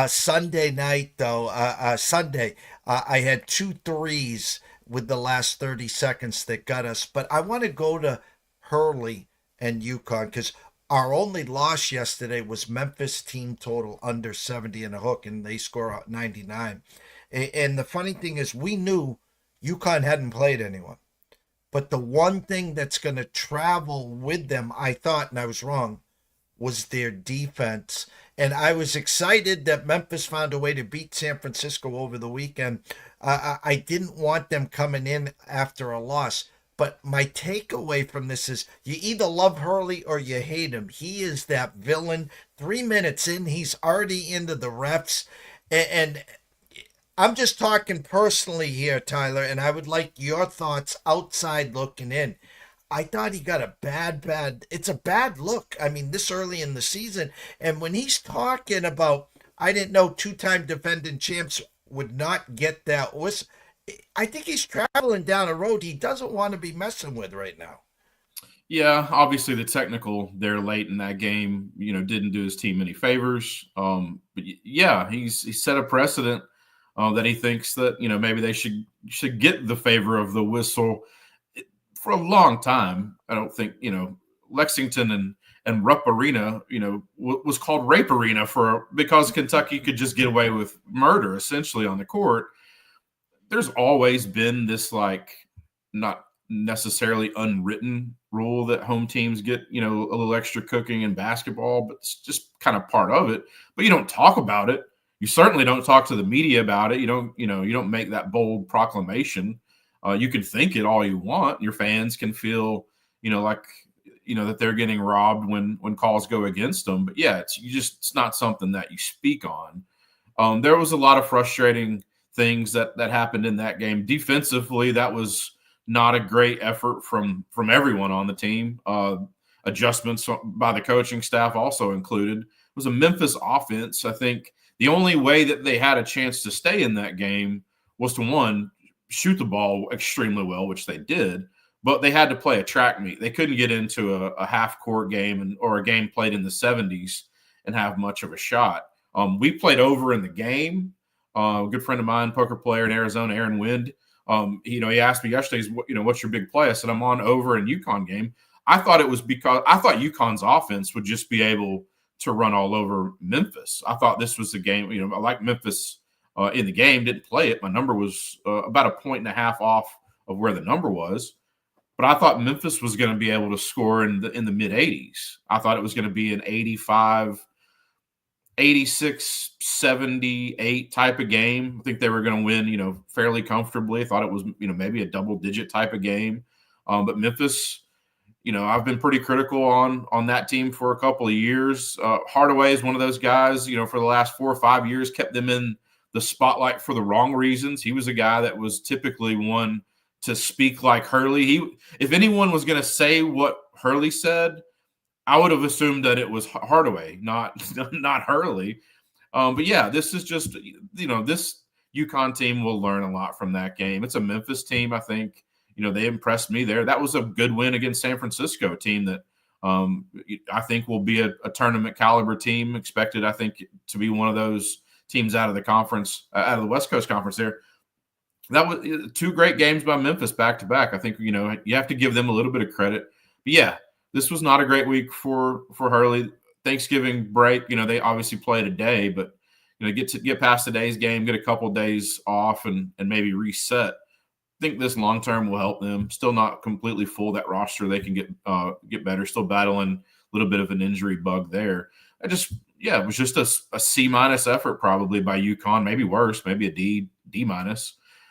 Sunday night, though, I had 2 threes with the last 30 seconds that got us. But I want to go to Hurley and UConn because our only loss yesterday was Memphis team total under 70 and a hook, and they score 99. And the funny thing is we knew UConn hadn't played anyone. But the one thing that's going to travel with them, I thought, and I was wrong, was their defense. And I was excited that Memphis found a way to beat San Francisco over the weekend. I didn't want them coming in after a loss. But my takeaway from this is you either love Hurley or you hate him. He is that villain. 3 minutes in, he's already into the refs. And I'm just talking personally here, Tyler, and I would like your thoughts outside looking in. I thought he got a it's a bad look. I mean, this early in the season. And when he's talking about, I didn't know two-time defending champs would not get that whistle. I think he's traveling down a road he doesn't want to be messing with right now. Yeah, obviously the technical there late in that game, didn't do his team any favors. But yeah, he set a precedent that he thinks that maybe they should get the favor of the whistle for a long time. I don't think Lexington and Rupp Arena was called Rape Arena because Kentucky could just get away with murder essentially on the court. There's always been this not necessarily unwritten rule that home teams get a little extra cooking in basketball, but it's just kind of part of it. But you don't talk about it. You certainly don't talk to the media about it. You don't make that bold proclamation. You can think it all you want. Your fans can feel that they're getting robbed when calls go against them. But yeah, it's not something that you speak on. There was a lot of frustrating things that happened in that game. Defensively, that was not a great effort from everyone on the team. Adjustments by the coaching staff also included. It was a Memphis offense. I think the only way that they had a chance to stay in that game was to, one, shoot the ball extremely well, which they did, but they had to play a track meet. They couldn't get into a half-court game or a game played in the 70s and have much of a shot. We played over in the game. A good friend of mine, poker player in Arizona, Aaron Wind, he asked me yesterday, what's your big play? I said, I'm on over in UConn game. I thought it was because I thought UConn's offense would just be able to run all over Memphis. I thought this was the game. I like Memphis in the game, didn't play it. My number was about 1.5 off of where the number was. But I thought Memphis was going to be able to score in the mid-80s. I thought it was going to be an 85, 86, 78 type of game. I think they were going to win, fairly comfortably. I thought it was, maybe a double-digit type of game. But Memphis, I've been pretty critical on that team for a couple of years. Hardaway is one of those guys, for the last 4 or 5 years, kept them in the spotlight for the wrong reasons. He was a guy that was typically one to speak like Hurley. If anyone was going to say what Hurley said, I would have assumed that it was Hardaway, not Hurley. But yeah, this is just, this UConn team will learn a lot from that game. It's a Memphis team. I think, they impressed me there. That was a good win against San Francisco, a team that I think will be a tournament caliber team, expected, I think, to be one of those teams out of the conference, out of the West Coast Conference there. That was 2 great games by Memphis back to back. I think, you have to give them a little bit of credit. But yeah, this was not a great week for Hurley. Thanksgiving break, they obviously played a day, but get past today's game, get a couple of days off, and maybe reset. I think this long term will help them. Still not completely full that roster. They can get better. Still battling a little bit of an injury bug there. It was just a C- effort probably by UConn, maybe worse, maybe a D-.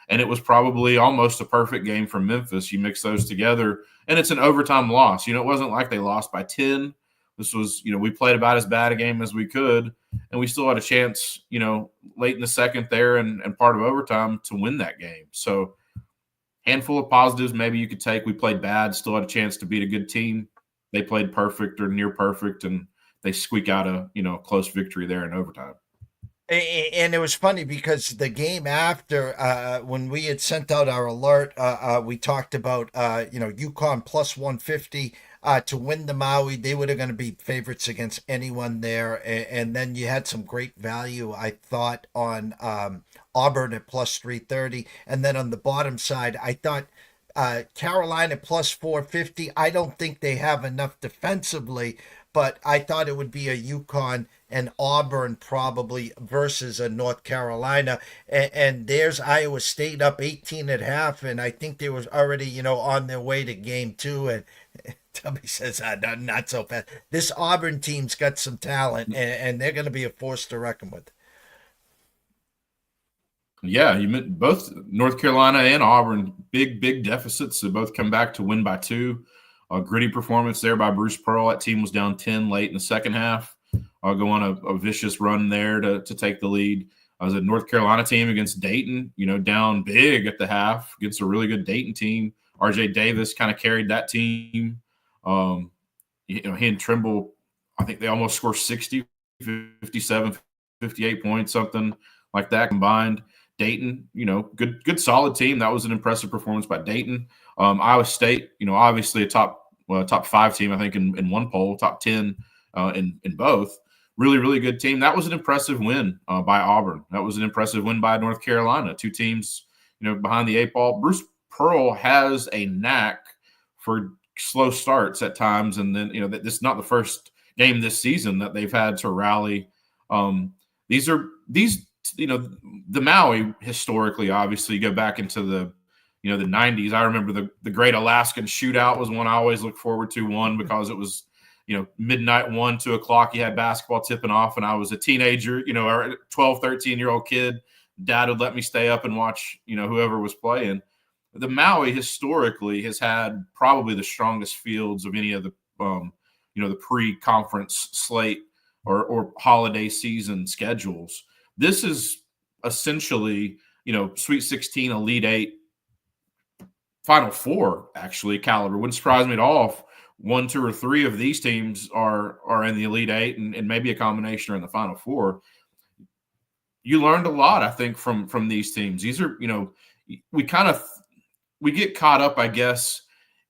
And it was probably almost a perfect game for Memphis. You mix those together, and it's an overtime loss. It wasn't like they lost by 10. This was, we played about as bad a game as we could, and we still had a chance, late in the second there and part of overtime to win that game. So handful of positives maybe you could take. We played bad, still had a chance to beat a good team. They played perfect or near perfect, and they squeak out a, close victory there in overtime. And it was funny because the game after, when we had sent out our alert, we talked about, UConn plus 150 to win the Maui. They were going to be favorites against anyone there. And then you had some great value, I thought, on Auburn at plus 330. And then on the bottom side, I thought Carolina plus 450. I don't think they have enough defensively, but I thought it would be a UConn and Auburn probably versus a North Carolina. And there's Iowa State up 18 at half, and I think they was already, on their way to game 2. And Tubby says, not so fast. This Auburn team's got some talent, and they're going to be a force to reckon with. Yeah, you meant both North Carolina and Auburn, big deficits. They both come back to win by 2. A gritty performance there by Bruce Pearl. That team was down 10 late in the second half. Go on a vicious run there to take the lead. Was a North Carolina team against Dayton, down big at the half against a really good Dayton team. R.J. Davis kind of carried that team. He and Trimble, I think they almost scored 60, 57, 58 points, something like that combined. Dayton, good solid team. That was an impressive performance by Dayton. Iowa State, obviously a top 5 team, I think, in one poll, top 10 in both. Really good team. That was an impressive win by Auburn. That was an impressive win by North Carolina. 2 teams, behind the 8 ball. Bruce Pearl has a knack for slow starts at times, and then this is not the first game this season that they've had to rally. The Maui historically, obviously, go back into the 90s. I remember the Great Alaskan Shootout was one I always look forward to. One because it was midnight, 1, 2 o'clock. You had basketball tipping off, and I was a teenager, or 12, 13-year-old kid. Dad would let me stay up and watch, whoever was playing. The Maui historically has had probably the strongest fields of any of the, the pre-conference slate or holiday season schedules. This is essentially, Sweet 16, Elite 8, Final Four, actually, caliber. Wouldn't surprise me at all if 1, 2, or 3 of these teams are in the Elite 8 and maybe a combination are in the Final Four. You learned a lot, I think, from these teams. These are, we get caught up, I guess,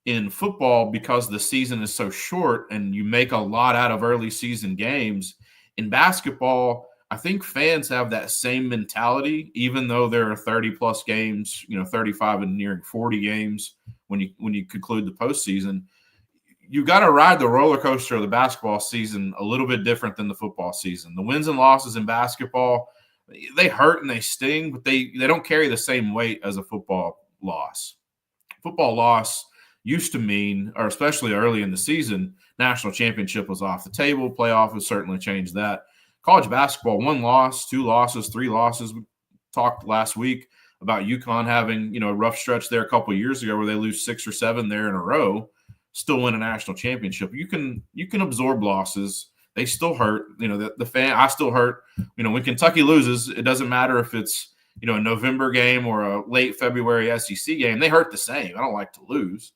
in football because the season is so short and you make a lot out of early season games. In basketball, I think fans have that same mentality, even though there are 30-plus games, 35 and nearing 40 games when you conclude the postseason. You got to ride the roller coaster of the basketball season a little bit different than the football season. The wins and losses in basketball, they hurt and they sting, but they don't carry the same weight as a football loss. Football loss used to mean, or especially early in the season, national championship was off the table. Playoff has certainly changed that. College basketball, 1 loss, 2 losses, 3 losses. We talked last week about UConn having, a rough stretch there a couple of years ago where they lose 6 or 7 there in a row, still win a national championship. You can absorb losses. They still hurt. The fan, I still hurt. When Kentucky loses, it doesn't matter if it's, a November game or a late February SEC game. They hurt the same. I don't like to lose.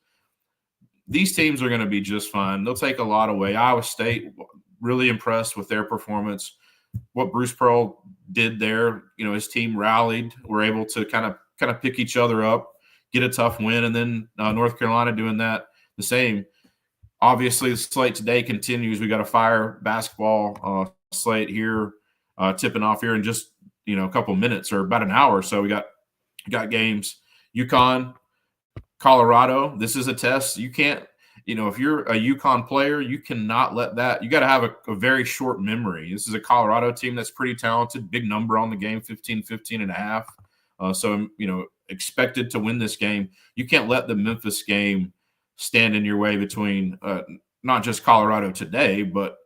These teams are going to be just fine. They'll take a lot away. Iowa State, really impressed with their performance. What Bruce Pearl did there, his team rallied, were able to kind of pick each other up, get a tough win, and then North Carolina doing that the same. Obviously, the slate today continues. We got a fire basketball slate here, tipping off here in just a couple minutes or about an hour. So we got games. UConn, Colorado. This is a test. You can't. If you're a UConn player, you cannot let that – you got to have a very short memory. This is a Colorado team that's pretty talented, big number on the game, 15 and a half. So, expected to win this game. You can't let the Memphis game stand in your way between not just Colorado today, but,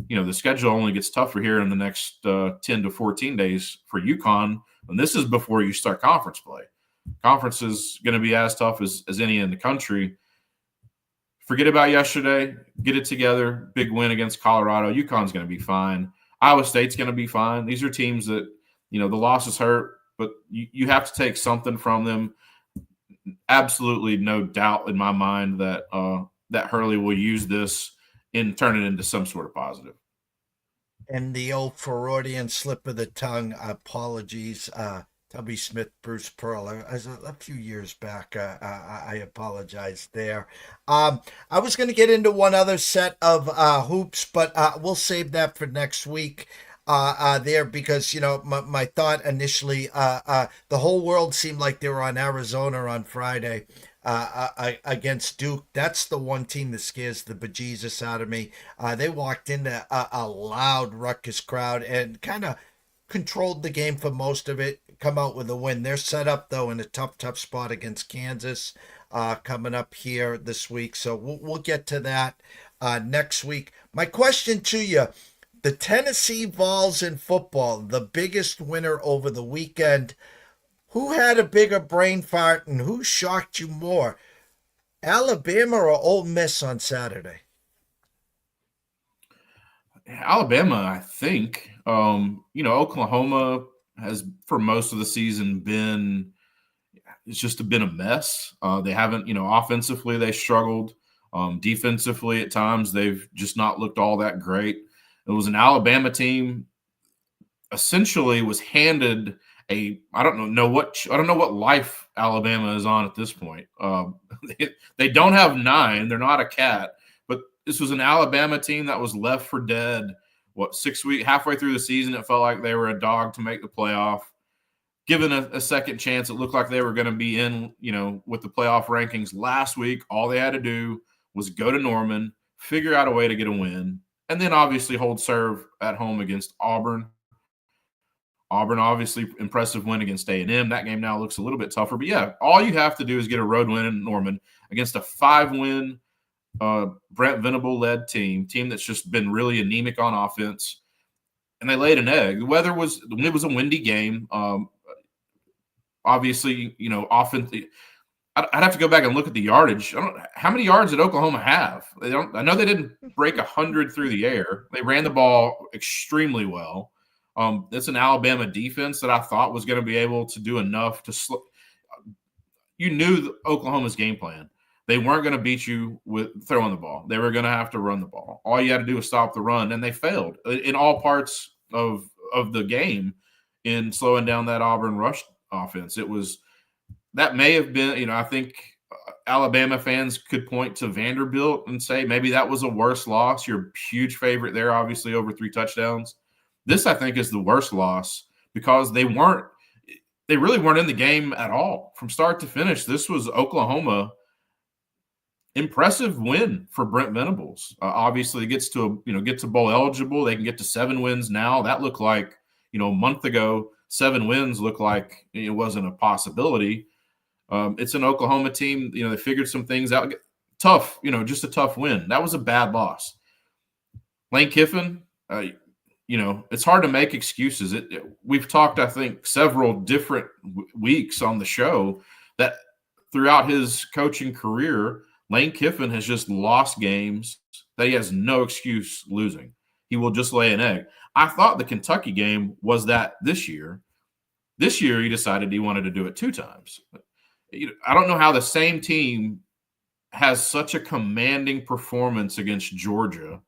the schedule only gets tougher here in the next 10 to 14 days for UConn. And this is before you start conference play. Conference is going to be as tough as any in the country. Forget about yesterday. Get it together. Big win against Colorado. UConn's going to be fine. Iowa State's going to be fine. These are teams that, the losses hurt, but you have to take something from them. Absolutely no doubt in my mind that that Hurley will use this and turn it into some sort of positive. And the old Freudian slip of the tongue, apologies, Tubby Smith, Bruce Pearl, a few years back. I apologize there. I was going to get into one other set of hoops, but we'll save that for next week there because, my thought initially, the whole world seemed like they were on Arizona on Friday against Duke. That's the one team that scares the bejesus out of me. They walked into a loud, ruckus crowd and kind of controlled the game for most of it, come out with a win. They're set up, though, in a tough spot against Kansas. coming up here this week. So we'll get to that next week. My question to you, the Tennessee Vols in football, the biggest winner over the weekend. Who had a bigger brain fart and who shocked you more, Alabama or Ole Miss on Saturday? Alabama, I think. Oklahoma has for most of the season it's just been a mess. They haven't, offensively they struggled. Defensively at times they've just not looked all that great. It was an Alabama team essentially was handed I don't know what life Alabama is on at this point. They don't have 9. They're not a cat, but this was an Alabama team that was left for dead. 6 weeks, halfway through the season, it felt like they were a dog to make the playoff. Given a second chance, it looked like they were going to be in, with the playoff rankings last week. All they had to do was go to Norman, figure out a way to get a win, and then obviously hold serve at home against Auburn. Auburn, obviously, impressive win against A&M. That game now looks a little bit tougher. But, yeah, all you have to do is get a road win in Norman against a 5-win Brent Venable-led team that's just been really anemic on offense. And they laid an egg. It was a windy game. Obviously, offense. I'd have to go back and look at the yardage. How many yards did Oklahoma have? I know they didn't break 100 through the air. They ran the ball extremely well. It's an Alabama defense that I thought was going to be able to do enough to you knew Oklahoma's game plan. They weren't going to beat you with throwing the ball. They were going to have to run the ball. All you had to do was stop the run, and they failed in all parts of the game in slowing down that Auburn rush offense. That may have been, I think Alabama fans could point to Vanderbilt and say maybe that was a worse loss. You're a huge favorite there, obviously, over 3 touchdowns. This, I think, is the worst loss because they really weren't in the game at all from start to finish. This was Oklahoma. Impressive win for Brent Venables. Obviously, it gets to bowl eligible. They can get to 7 wins now. That looked like, a month ago, 7 wins looked like it wasn't a possibility. It's an Oklahoma team. They figured some things out. Tough, just a tough win. That was a bad loss. Lane Kiffin, it's hard to make excuses. We've talked, I think, several different weeks on the show that throughout his coaching career, Lane Kiffin has just lost games that he has no excuse losing. He will just lay an egg. I thought the Kentucky game was that this year. This year, he decided he wanted to do it 2 times. I don't know how the same team has such a commanding performance against Georgia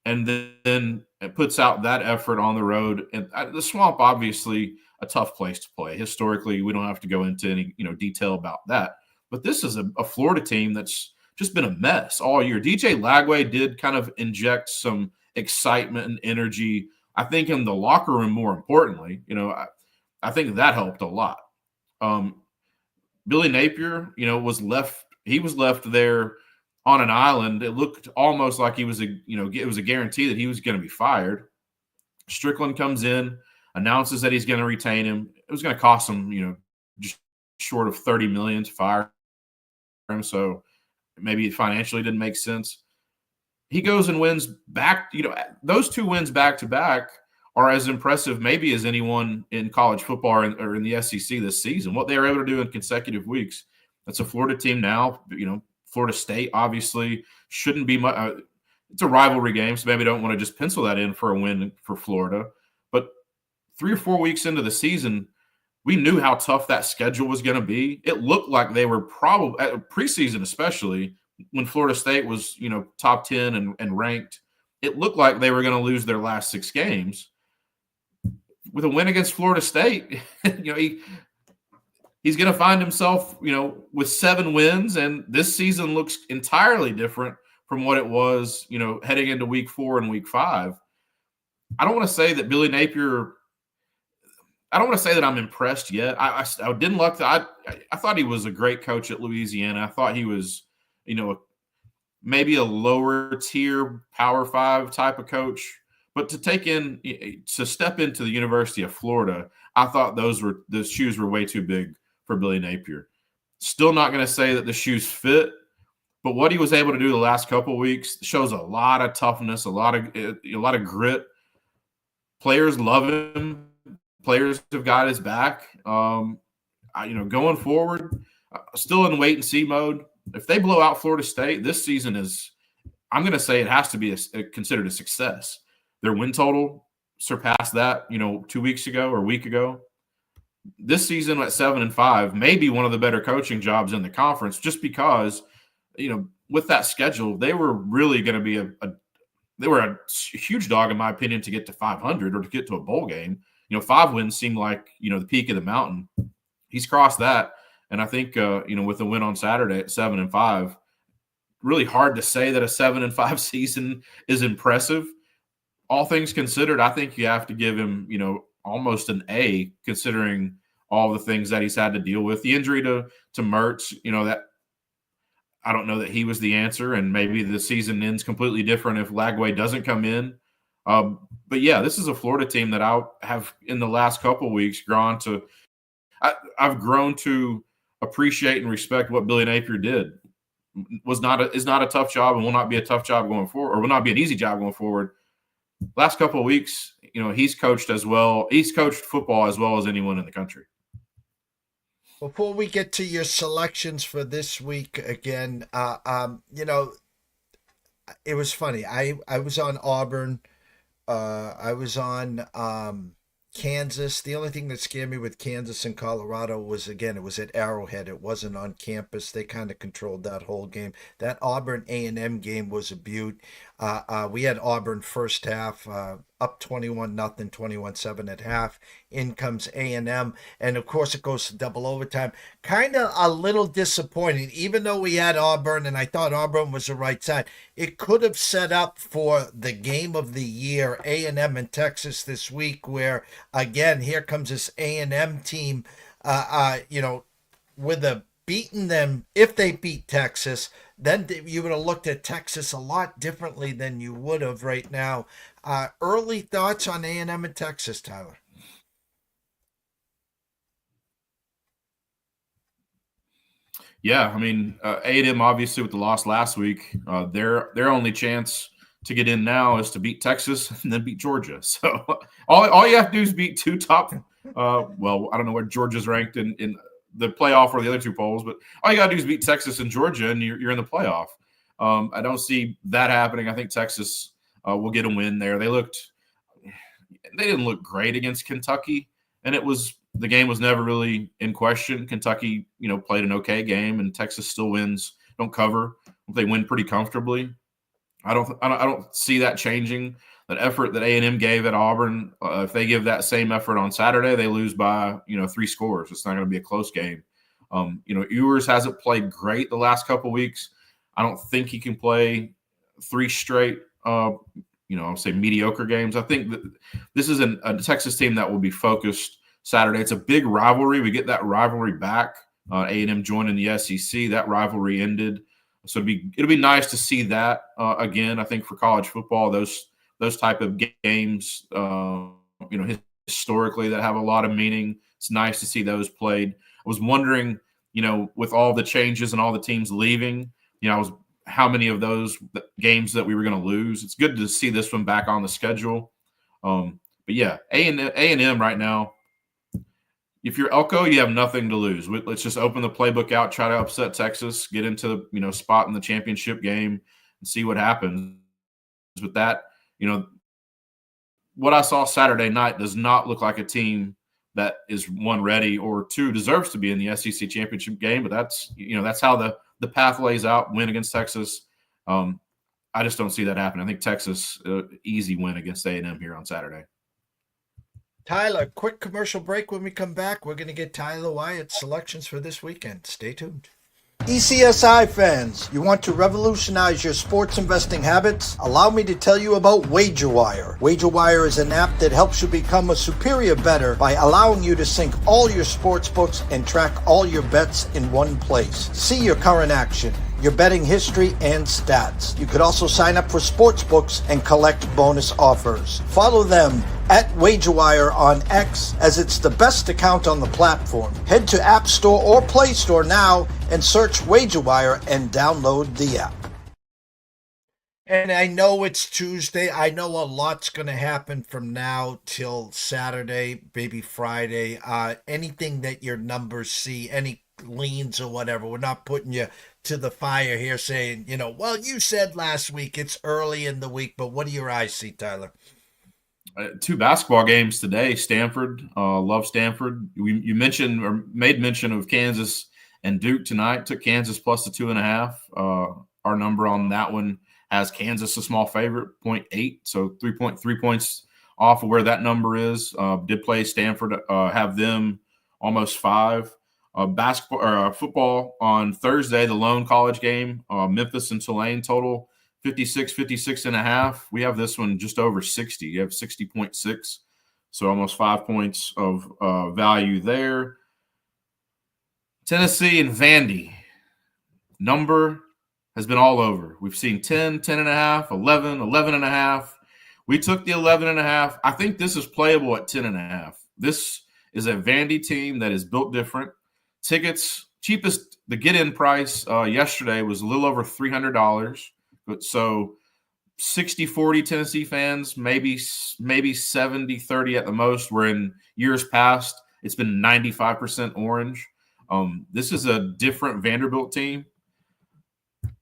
and then it puts out that effort on the road. And the Swamp, obviously, a tough place to play. Historically, we don't have to go into any detail about that. But this is a Florida team that's just been a mess all year. DJ Lagway did kind of inject some excitement and energy, I think, in the locker room more importantly. I think that helped a lot. Billy Napier, was left there on an island. It looked almost like it was a guarantee that he was going to be fired. Strickland comes in, announces that he's going to retain him. It was going to cost him, just short of $30 million to fire him. So maybe it financially didn't make sense. He goes and wins back. Those 2 wins back to back are as impressive maybe as anyone in college football or in the SEC this season. What they were able to do in consecutive weeks. That's a Florida team now. Florida State obviously shouldn't be much. It's a rivalry game, so maybe don't want to just pencil that in for a win for Florida. But 3 or 4 weeks into the season, we knew how tough that schedule was going to be. It looked like they were probably preseason, especially when Florida State was, top 10 and ranked. It looked like they were going to lose their last 6 games. With a win against Florida State, he's going to find himself, with 7 wins, and this season looks entirely different from what it was, heading into week 4 and week 5. I don't want to say that Billy Napier. I don't want to say that I'm impressed yet. I didn't look. I thought he was a great coach at Louisiana. I thought he was, maybe a lower tier Power 5 type of coach. But to step into the University of Florida, I thought those shoes were way too big for Billy Napier. Still not going to say that the shoes fit, but what he was able to do the last couple of weeks shows a lot of toughness, a lot of grit. Players love him. Players have got his back. Going forward, still in wait and see mode. If they blow out Florida State, this season is, I'm going to say it has to be considered a success. Their win total surpassed that, 2 weeks ago or a week ago. This season at 7-5 may be one of the better coaching jobs in the conference, just because, with that schedule, they were really going to be they were a huge dog, in my opinion, to get to 500 or to get to a bowl game. 5 wins seemed like, the peak of the mountain. He's crossed that. And I think, with the win on Saturday at 7-5, really hard to say that a 7-5 season is impressive. All things considered, I think you have to give him, almost an A, considering all the things that he's had to deal with. The injury to Mertz, that I don't know that he was the answer, and maybe the season ends completely different if Lagway doesn't come in. But yeah, this is a Florida team that I have in the last couple of weeks I've grown to appreciate and respect what Billy Napier did. Is not a tough job and will not be a tough job going forward, or will not be an easy job going forward. Last couple of weeks, he's coached as well. He's coached football as well as anyone in the country. Before we get to your selections for this week, again, it was funny. I was on Auburn. I was on Kansas. The only thing that scared me with Kansas and Colorado was, again, it was at Arrowhead. It wasn't on campus. They kind of controlled that whole game. That Auburn A&M game was a beaut. We had Auburn first half up 21-0, 21-7 at half. In comes A&M, and of course it goes to double overtime. Kind of a little disappointing, even though we had Auburn, and I thought Auburn was the right side. It could have set up for the game of the year, A&M and Texas this week, where again here comes this A&M team, with a beaten them. If they beat Texas, then you would have looked at Texas a lot differently than you would have right now. Early thoughts on A&M and Texas, Tyler? Yeah, I mean, A&M obviously with the loss last week, their only chance to get in now is to beat Texas and then beat Georgia. So all you have to do is beat two top. Well, I don't know where Georgia's ranked in the playoff or the other two polls, but all you got to do is beat Texas and Georgia, and you're in the playoff. I don't see that happening. I think Texas will get a win there. They didn't look great against Kentucky, and the game was never really in question. Kentucky, played an okay game, and Texas still wins. Don't cover. They win pretty comfortably. I don't see that changing. That effort that A&M gave at Auburn, if they give that same effort on Saturday, they lose by 3 scores. It's not going to be a close game. Ewers hasn't played great the last couple weeks. I don't think he can play 3 straight. I'll say mediocre games. I think that this is a Texas team that will be focused Saturday. It's a big rivalry. We get that rivalry back. A&M joining the SEC. That rivalry ended, so it'll be nice to see that again. I think for college football, those type of games, historically that have a lot of meaning. It's nice to see those played. I was wondering, with all the changes and all the teams leaving, how many of those games that we were going to lose. It's good to see this one back on the schedule. But yeah, A&M right now, if you're Elko, you have nothing to lose. Let's just open the playbook out, try to upset Texas, get into spot in the championship game, and see what happens. With that, what I saw Saturday night does not look like a team that is, 1, ready, or 2, deserves to be in the SEC championship game. But that's how the path lays out. Win against Texas. I just don't see that happening. I think Texas easy win against A&M here on Saturday. Tyler, quick commercial break. When we come back, we're going to get Tyler Wyatt's selections for this weekend. Stay tuned. ECSI fans, you want to revolutionize your sports investing habits? Allow me to tell you about WagerWire. WagerWire is an app that helps you become a superior bettor by allowing you to sync all your sports books and track all your bets in one place. See your current action, your betting history, and stats. You could also sign up for sports books and collect bonus offers. Follow them at WagerWire on X, as it's the best account on the platform. Head to App Store or Play Store now and search WagerWire and download the app. And I know it's Tuesday. I know a lot's going to happen from now till Saturday, maybe Friday. Anything that your numbers see, any leans or whatever, we're not putting you to the fire here saying, well, you said last week it's early in the week, but what do your eyes see, Tyler? 2 basketball games today. Stanford, love Stanford. You mentioned or made mention of Kansas and Duke tonight. Took Kansas plus the 2.5. Our number on that one has Kansas a small favorite, 0.8. So 3 points off of where that number is. Did play Stanford, have them almost 5. Basketball or football on Thursday, the lone college game, Memphis and Tulane total 56.5. We have this one just over 60. You have 60.6, so almost 5 points of value there. Tennessee and Vandy. Number has been all over. We've seen 10, 10.5, 11, 11.5. We took the 11.5. I think this is playable at 10.5. This is a Vandy team that is built different. Tickets, cheapest, the get-in price yesterday was a little over $300. So 60-40 Tennessee fans, maybe 70-30 at the most, where in years past it's been 95% orange. This is a different Vanderbilt team.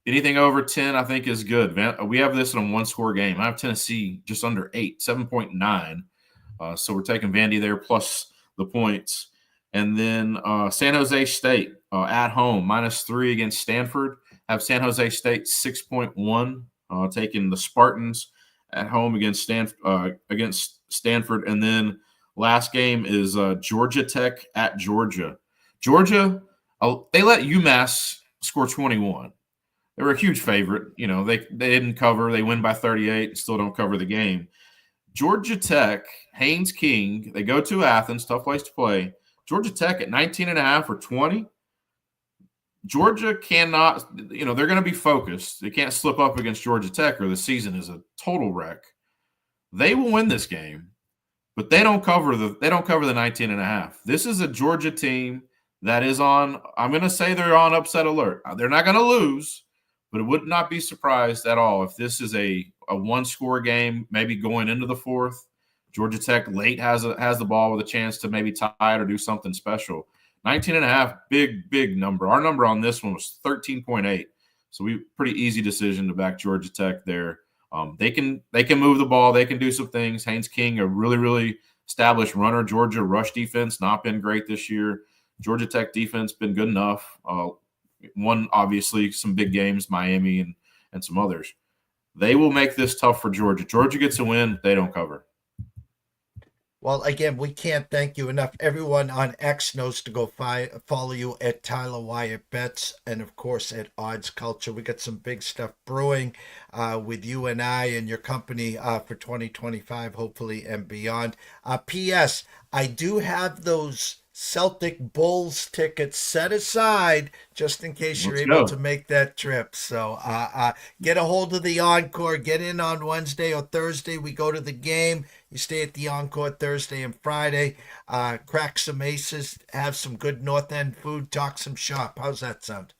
Anything over 10, I think, is good. We have this in a one-score game. I have Tennessee just under 8, 7.9. So we're taking Vandy there plus the points. And then San Jose State at home, -3 against Stanford. Have San Jose State 6.1, taking the Spartans at home against Stanford. And then last game is Georgia Tech at Georgia. Georgia, they let UMass score 21. They were a huge favorite. They didn't cover. They win by 38, still don't cover the game. Georgia Tech, Haynes King, they go to Athens, tough place to play. Georgia Tech at 19.5 or 20. Georgia cannot, they're going to be focused. They can't slip up against Georgia Tech or the season is a total wreck. They will win this game, but they don't cover the 19.5. This is a Georgia team that is on, I'm going to say they're on upset alert. They're not going to lose, but it would not be surprised at all if this is a one-score game, maybe going into the fourth. Georgia Tech late has the ball with a chance to maybe tie it or do something special. 19.5, big number. Our number on this one was 13.8. So pretty easy decision to back Georgia Tech there. They can move the ball. They can do some things. Haynes King, a really, really established runner. Georgia rush defense, not been great this year. Georgia Tech defense been good enough. Won, obviously, some big games, Miami and some others. They will make this tough for Georgia. Georgia gets a win. They don't cover. Well, again, we can't thank you enough. Everyone on X knows to go follow you at Tyler Wyatt Bets and, of course, at Odds Culture. We got some big stuff brewing with you and I and your company for 2025, hopefully, and beyond. P.S. I do have those Celtic Bulls tickets set aside just in case you're able to make that trip. So get a hold of the Encore. Get in on Wednesday or Thursday. We go to the game. You stay at the Encore Thursday and Friday. Crack some aces. Have some good North End food. Talk some shop. How's that sound?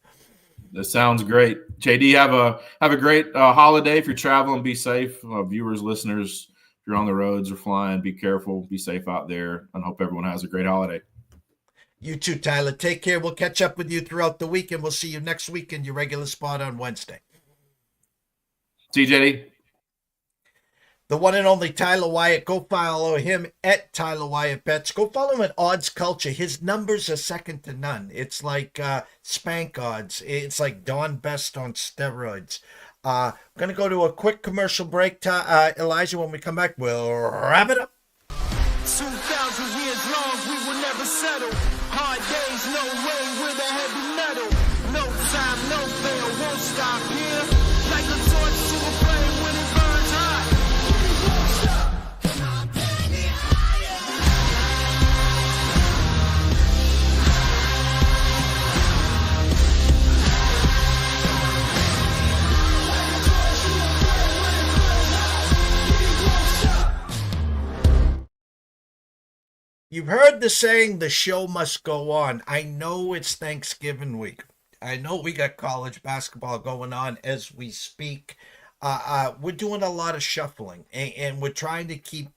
That sounds great. JD, have a great holiday. If you're traveling, be safe. Viewers, listeners, if you're on the roads or flying, be careful. Be safe out there. And hope everyone has a great holiday. You too, Tyler. Take care. We'll catch up with you throughout the week, and we'll see you next week in your regular spot on Wednesday. See you, JD. The one and only Tyler Wyatt. Go follow him at Tyler Wyatt Bets. Go follow him at Odds Culture. His numbers are second to none. It's like Spank Odds. It's like Don Best on steroids. I'm going to go to a quick commercial break. Elijah, when we come back, we'll wrap it up. 2,000 years long, we will never settle. Hard days, no way with a heavy metal. No You've heard the saying, the show must go on. I know it's Thanksgiving week. I know we got college basketball going on as we speak. We're doing a lot of shuffling, and we're trying to keep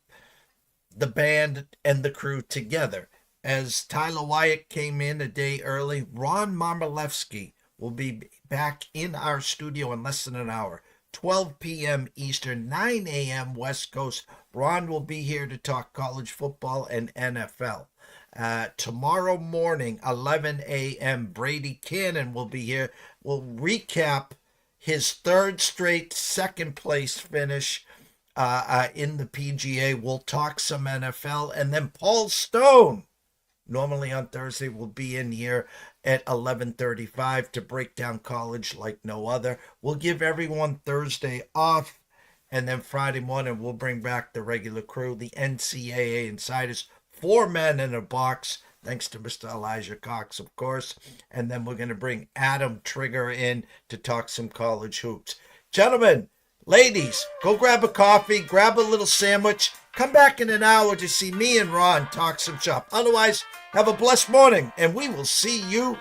the band and the crew together. As Tyler Wyatt came in a day early, Ron Marmolewski will be back in our studio in less than an hour. 12 p.m. Eastern, 9 a.m. West Coast. Ron will be here to talk college football and NFL. Tomorrow morning, 11 a.m., Brady Kannon will be here. We'll recap his third straight second place finish in the PGA. We'll talk some NFL. And then Paul Stone, normally on Thursday, will be in here at 11:35 to break down college like no other. We'll give everyone Thursday off, and then Friday morning we'll bring back the regular crew, the NCAA Insiders, 4 men in a box, thanks to Mr. Elijah Cox, of course. And then we're going to bring Adam Trigger in to talk some college hoops. Gentlemen, ladies, go grab a coffee, grab a little sandwich, come back in an hour to see me and Ron talk some shop. Otherwise, have a blessed morning, and we will see you